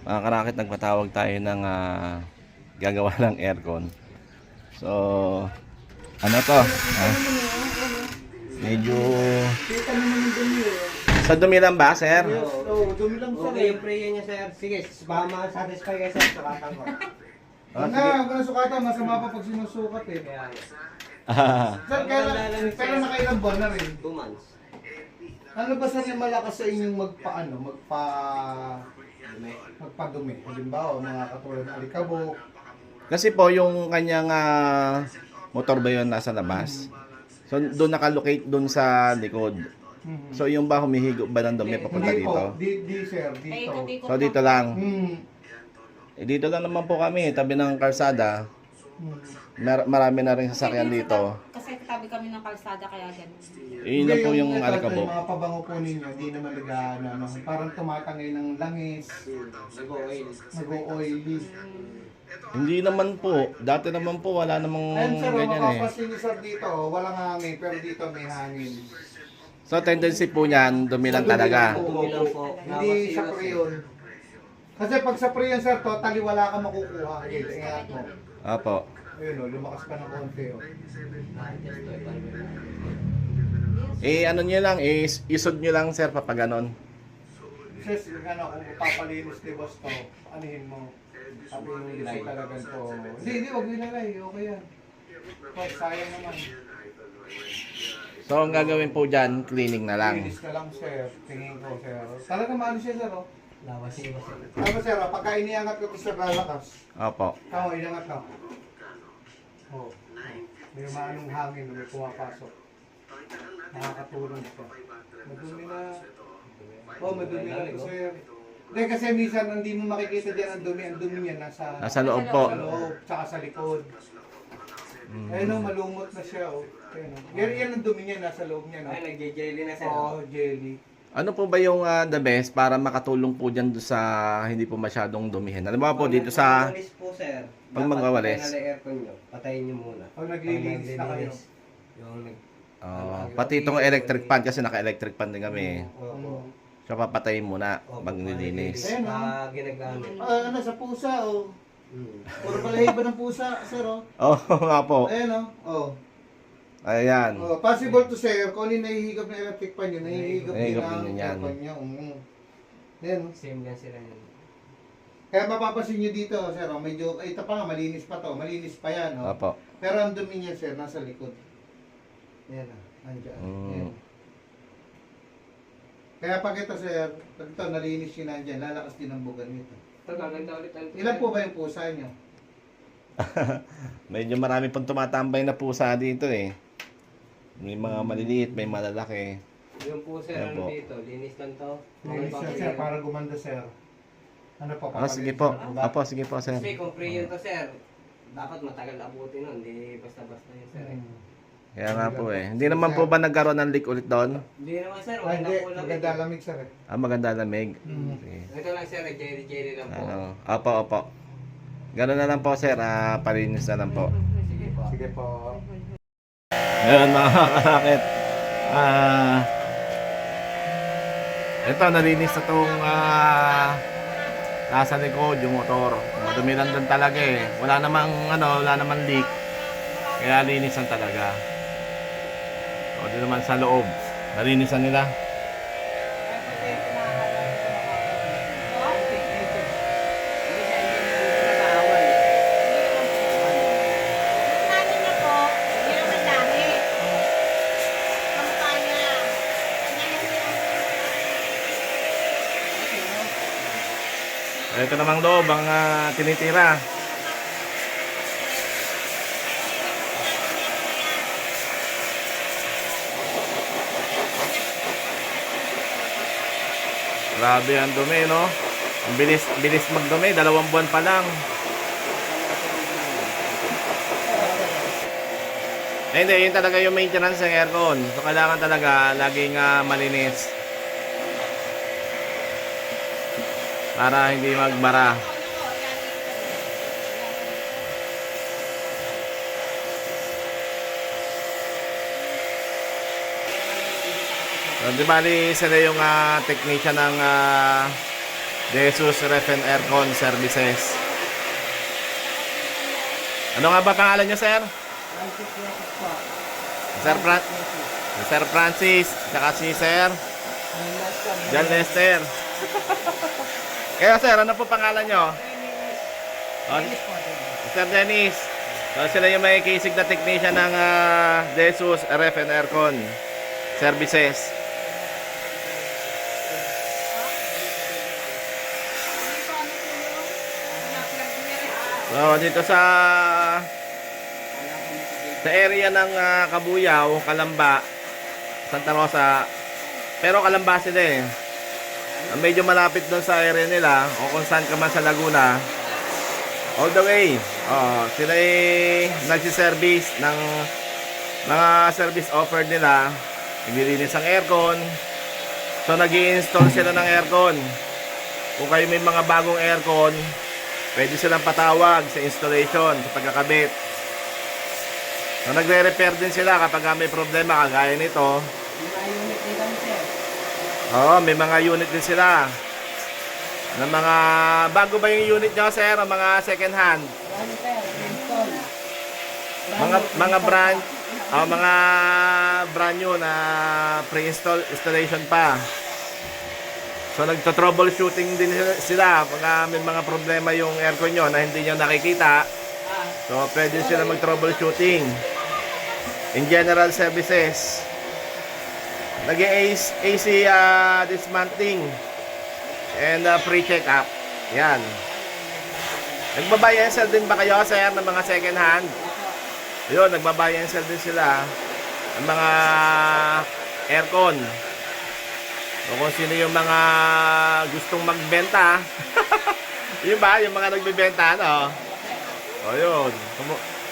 Mga karakit, nagpatawag tayo ng gagawa ng aircon. So, ano to? Medyo sa dumi lang ba, sir? Oo, dumi lang sir. Okay yung prayer niya, sir. Sige, baka ma-satisfy kayo, sir. Sukatan ko. Huwag na sukatan, masama pa pag sinusukat eh. Kaya, Sir, pero nakailang buwan na rin. 2 months. Ano ba sir yung malakas sa inyong magpadumi? Halimbawa, mga katulad ng alikabok. Kasi po yung kanyang motor ba yun nasa labas? So doon nakalocate doon sa likod. So yung ba humihigo ba ng dumi papunta Hindi dito? po, di sir, dito. So dito lang. Dito lang naman po kami, tabi ng kalsada. Marami na rin sasakyan dito. Kasi tabi kami ng kalsada kaya ganun. Yun na po yung Yung alikabok. mga pabango po ninyo, di naman ano, parang tumatangay ng langis, Nag-oil. nag-oily. Hindi naman po. Dati naman po wala namang Ayun sir, ganyan eh. makapasin niyo sir dito, walang hangin, pero dito may hangin. So tendency po niyan, dumi lang talaga. Dumi lang po. Hindi sa preyon. Kasi pag sa preyon sir, totally wala kang makukuha. Ingat mo. Opo. Ayun o, lumakas pa ng konti o. Ano nyo lang, isod nyo lang sir papag ganon. Sis, kung papalinis ni boss to, anihin mo. Sabi yung lisay talaga to. Hindi, huwag nilagay. Okay yan. Wag, sayang naman. So ang gagawin po dyan, cleaning na lang. Linis na lang sir. Tingin ko sir. Talaga maano siya sir o. Lawas siya. Tama sir o, pagka iniangat ko ito sir lalakas. Opo. Tama, inangat ka. Oh. May maanong hangin na may pumapasok. Nakakatulong siya. Madumi na. Oh, madumi na ito sir. Hindi kasi minsan hindi mo makikita dyan ang dumi niya Nasa loob po. sa loob, tsaka sa likod. Ayun o, malumot na siya o. Ayun o. Yan ang dumi niya, nasa loob niya no. Ay, nag-jelly na, sir. Oo, jelly. Ano po ba yung the best para makatulong po dyan sa hindi po masyadong dumihin? Alam mo po dito sa... Pag magwawalis po, sir. Pag magwawalis. Dapat patayin na aircon nyo. Patayin nyo muna. Pag naglilinis na kayo. Yung Pati itong electric fan kasi naka-electric fan din kami. Opo. So papatayin muna pag nililinis. Ayun, Ah, ginagamit. Ano, sa pusa o. Puro balahiba ng pusa, sir o. Oh, nga po. Ayun o. Oh. Ayan. Oh, possible to sir, kung ano yung nahihigop na electric fan yun, nahihigop Nahihigop din din ang yan. aircon niya. Yan. Same lang sila yun. Kaya mapapansin nyo dito, sir, oh, medyo, ito pa nga, malinis pa to, malinis pa yan. Oh. Opo. Pero ang dumi niya, sir, nasa likod. Yan andyan. Yan. Kaya pag ito, sir, pag ito nalinis yun nandyan, lalakas din ang bugan nito. Ito, gaganda ulit. Ilan po ba yung pusa nyo? Medyo marami pong tumatambay na pusa dito eh. May mga maliliit, may malalaki. Yung po, sir, Ayan po. ano dito? Linis lang to. Linis yan, sir, para gumanda, sir. Ano pa, Sige po. Opo, sige po, sir. Kasi kung free yun to, sir, dapat matagal abutin nun. Hindi basta-basta yun, sir. Kaya nga po eh. Hindi naman po ba nagkaroon ng leak ulit doon? Hindi naman, sir. Ah, hindi, po lang. maganda lamig, sir. Maganda lamig. Sige. Ito lang, sir. Jelly lang po. Opo, opo. Gano'n na lang po, sir. Palinis na lang po. Sige po. Sige po. Ngayon, mga kakakit. Ito, nalinis na itong nasa likod, yung motor. Madumi lang doon talaga eh. Wala namang leak. Kaya linisan talaga. O, di naman sa loob. Nalinisan nila. Namin na po, hindi naman dami. Kamukha niya. Ito namang loob ang tinitira. Grabe ang dumi, no? Ang bilis magdumi, 2 buwan pa lang. Hindi, yun talaga yung maintenance ng aircon. So, kailangan talaga laging malinis. Para hindi magbara. So, di bali sila yung technician ng De Jesus Ref and Aircon Services. Ano nga ba pangalan niyo, sir? Francis Yusuf po. Sir Francis, saka si Sir John Lester. Kaya sir, ano po pangalan niyo? Oh, Sir Dennis. So, sila yung may kisig na technician ng De Jesus Ref and Aircon Services. So, dito sa area ng Kabuyaw, Kalamba, Santa Rosa. Pero Kalamba sila eh. Medyo malapit doon sa area nila o kung saan ka man sa Laguna. All the way. Sila ay nagsiservice ng mga service offered nila. Naglilinis ang aircon. So, nag-i-install sila ng aircon. Kung kayo may mga bagong aircon, pwede silang patawag sa installation, sa pagkakabit. So, nagre-repair din sila kapag may problema kagaya nito. Mga unit din kami, sir. Oo, may mga unit din sila. Ng mga, bago ba yung unit nyo, sir? O mga second hand? Ano, sir? Install. Mga brand, mga brand new na pre-installation pa. So nagto-troubleshooting din sila pag may mga problema yung aircon nyo na hindi nyo nakikita. So pwede sila mag-troubleshooting. In general services, nag-AC dismantling and pre-check-up. Yan. Nagbabuy and sell din ba kayo, sir, ng mga second hand? Yun, nagbabuy and sell din sila ng mga aircon. O kung sino yung mga gustong magbenta. Yun ba? Yung mga nagbibenta, no? O yun.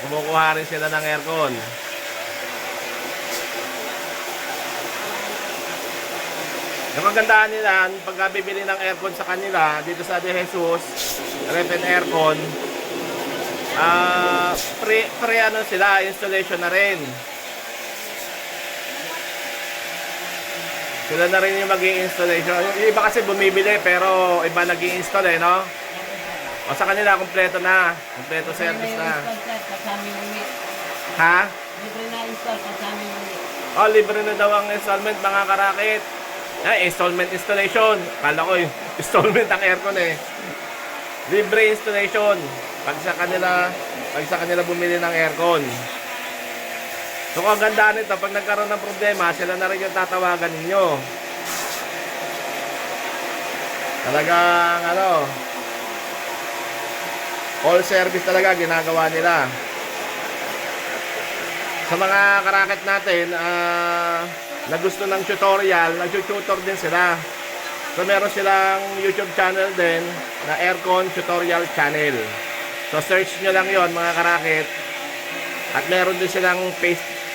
Kumukuha rin sila ng aircon. Yung kagandahan nila, pagka bibili ng aircon sa kanila, dito sa De Jesus, Ref and Aircon, pre ano sila, installation na rin. Sila na rin yung mag-i-installation. Yung iba kasi bumibili pero iba nag-i-install eh, no? O sa kanila, kompleto na. Kompleto service na. Ha? Libre na install kasama yung unit. O, libre na daw ang installment, mga karakit. Installment installation. Kala ko installment ang aircon eh. Libre installation. Pag sa kanila bumili ng aircon. So kung ang ganda nito, pag nagkaroon ng problema, sila na rin yung tatawagan ninyo. Talagang all service talaga ginagawa nila. Sa mga karakit natin, na gusto ng tutorial, nag-tutor din sila. So meron silang YouTube channel din na Aircon Tutorial Channel. So search nyo lang yon mga karakit. At meron din silang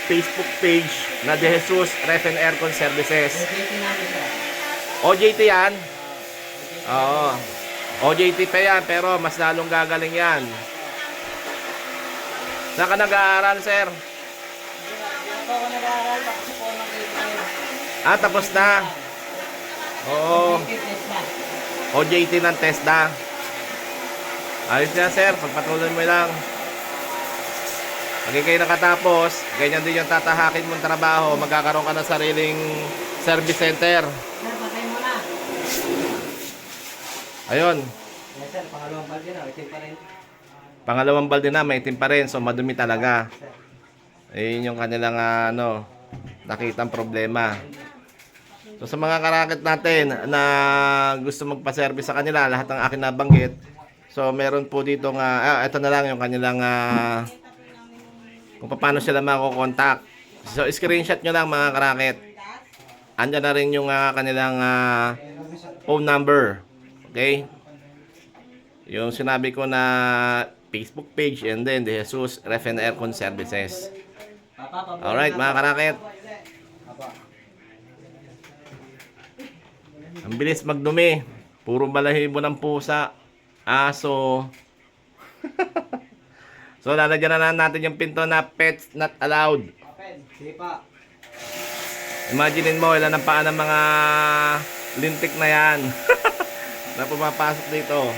Facebook page na De Jesus Ref and Aircon Services. OJT yan? Oo. OJT pa yan, pero mas lalong gagaling yan. Saan ka nag-aaral, sir? Ako nag-aaral, tapos po Tapos na. Oo. OJT ng TESDA. Ayos na, sir. Pagpatuloy mo lang. Pag kayo nakatapos, ganyan din yung tatahakin mong trabaho, magkakaroon ka ng sariling service center. Sir, patay mo na. Ayun. Yes, sir. Pangalawang balde na. Itim pa rin. Pangalawang balde na, may itim pa rin. So, madumi talaga. Ayun yung kanilang nakitang problema. So, sa mga karakit natin na gusto magpa-service sa kanila, lahat ng akin nabanggit. So, meron po dito ito na lang yung kanilang kung paano sila mako-contact. So, screenshot nyo lang mga karakit. Andyan na rin yung kanilang phone number. Okay? Yung sinabi ko na Facebook page and then De Jesus Ref and Aircon Services. Alright mga karakit. Ang bilis magdumi. Puro balahibo ng pusa, aso. So lalagyan na natin yung pinto na pets not allowed. Sipa. Imaginin mo ilan ang paa ng mga lintik na yan. Na na pumapasok dito.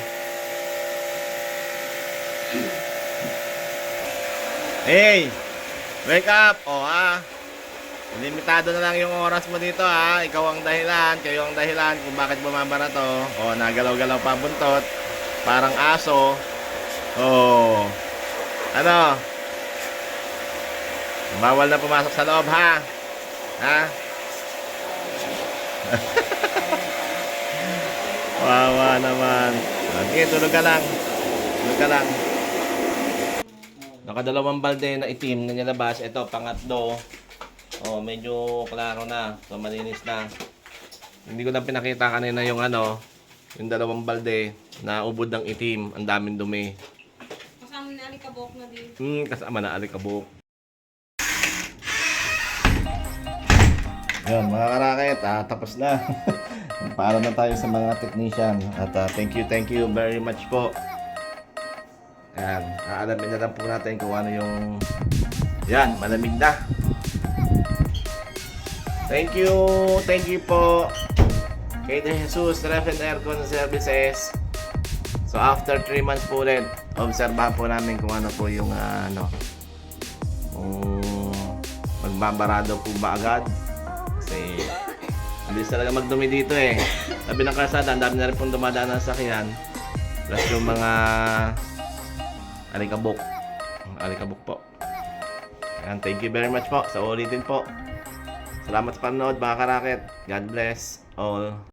Hey! Wake up! O limitado na lang yung oras mo dito Ikaw ang dahilan, kayo ang dahilan kung bakit bumabara to. O, nagalaw-galaw pa ang buntot. Parang aso. O. Ano? Bawal na pumasok sa loob ha? Ha? Wawa naman. Okay, tulog ka lang. Tulog ka lang. Nakadalawang balde na itim na nilabas. Ito, pangatlo. Oh, medyo klaro na. So, malinis na. Hindi ko na pinakita kanina yung yung dalawang balde na ubod ng itim. Ang daming dumi. Kasama na alikabok na din. Kasama na alikabok. Yan, mga karakit, tapos na. Para na tayo sa mga technician. At thank you very much po. Yan, aalamin na lang po natin kung ano yung... Yan, malamig na. Thank you po kay De Jesus Ref and Aircon Services. So after 3 months po ulit, obserbahan po namin kung ano po yung kung magbabarado po ba agad. Kasi mabilis talaga magdumi dito Sabi ng kalsada, ang dami na rin pong dumadaan ng sakyan. Plus yung mga alikabok po. Ayan, thank you very much po. Sa ulitin po. Salamat sa panonood mga karakit. God bless all.